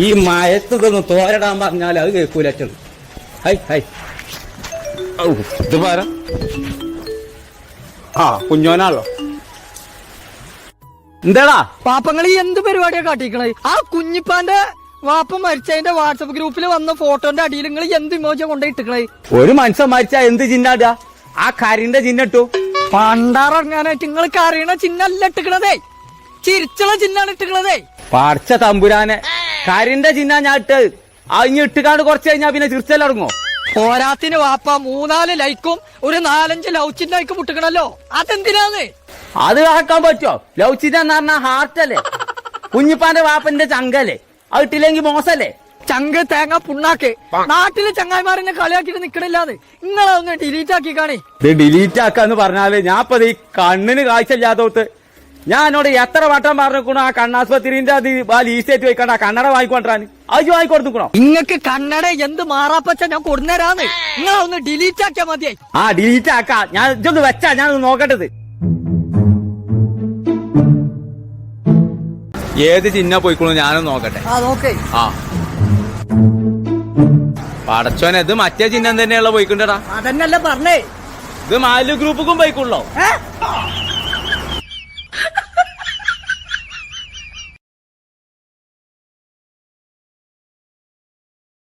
ഈ മയത്തൊന്ന് തോരടാൻ പറഞ്ഞാൽ അത് കേൾക്കൂല. ഹൈ ഹൈ ഇത് പറ. കുഞ്ഞോനാണല്ലോ. എന്താടാ പാപ്പങ്ങള് എന്ത് പരിപാടിയാ കാട്ടിക്കണേ? ആ കുഞ്ഞിപ്പാന്റെ വാപ്പ മരിച്ചതിന്റെ വാട്സപ്പ് ഗ്രൂപ്പിൽ വന്ന ഫോട്ടോന്റെ അടിയിൽ നിങ്ങൾ എന്ത് ഇമോജ കൊണ്ടിട്ടിക്കണേ? ഒരു മനുഷ്യൻ മരിച്ചാ എന്ത് ചിഹ്നാടാ? ആ കരിന്റെ ചിഹ്നട്ടു. പണ്ടാറങ്ങാനായിട്ട് നിങ്ങൾക്ക് അറിയണ ചിഹ്നല്ല ഇട്ടിക്കണതേ, ചിരിച്ചുള്ള ചിഹ്നാണ് ഇട്ടിക്കണതേ. പടച്ച തമ്പുരാനെ, കരിന്റെ ചിഹ്ന ഞാൻ ഇട്ട് അഞ്ഞ് ഇട്ടുകാണ്ട് കുറച്ച് കഴിഞ്ഞാ പിന്നെ ചിരിച്ചലിറങ്ങോ? പോരാത്തിന് വാപ്പ 3-4 ലൈക്കും ഒരു 4-5 ലവ് ചിഹ്നയ്ക്കും ഇട്ടിക്കണല്ലോ, അതെന്തിനാന്ന്? അത് ആക്കാൻ പറ്റോ? ലവ് ചിഹ്നം എന്ന് പറഞ്ഞാ ഹാർട്ടല്ലേ, കുഞ്ഞിപ്പാന്റെ വാപ്പന്റെ ചങ്കല്ലേ, അത് ഇട്ടില്ലെങ്കിൽ മോശല്ലേ? ചങ്ക് തേങ്ങ പുണ്ണാക്ക്. നാട്ടില് ചങ്ങായിമാരെന്നെ കളിയാക്കിട്ട് നിക്കണില്ലാന്ന് നിങ്ങളതൊന്ന് ഡിലീറ്റ് ആക്കി കാണേ. ഇത് ഡിലീറ്റ് ആക്കാന്ന് പറഞ്ഞാല് ഞാൻ ഇപ്പൊ ഈ കണ്ണിന് കാഴ്ചയില്ലാത്തോട്ട് ഞാൻ എന്നോട് എത്ര വട്ടം പറഞ്ഞിക്കണോ ആ കണ്ണാസ്പത്രിന്റെ അത് ലീസ്റ്റേറ്റ് വയ്ക്കണ്ട കണ്ണട വാങ്ങിക്കൊണ്ടാന് അത് വാങ്ങിക്കൊടുക്കണോ? നിങ്ങക്ക് കണ്ണട എന്ത് മാറാപ്പച്ച ഞാൻ കൊടുന്നേരാന്ന്, നിങ്ങളൊന്ന് ഡിലീറ്റ് ആക്കിയാ മതിയായി. ആ ഡിലീറ്റ് ആക്കാ. ഞാൻ ഇതൊന്ന് വെച്ചാ ഞാൻ നോക്കട്ടത് ഏത് ചിഹ്ന പോയിക്കണു ഞാനൊന്ന് നോക്കട്ടെ. ആ പടച്ചോനെ, ഇത് മറ്റേ ചിഹ്നം തന്നെയുള്ള പോയിക്കൊണ്ടടാ. അതന്നല്ലേ പറഞ്ഞേ, ഇത് മാലു ഗ്രൂപ്പും പോയിക്കുള്ളോ?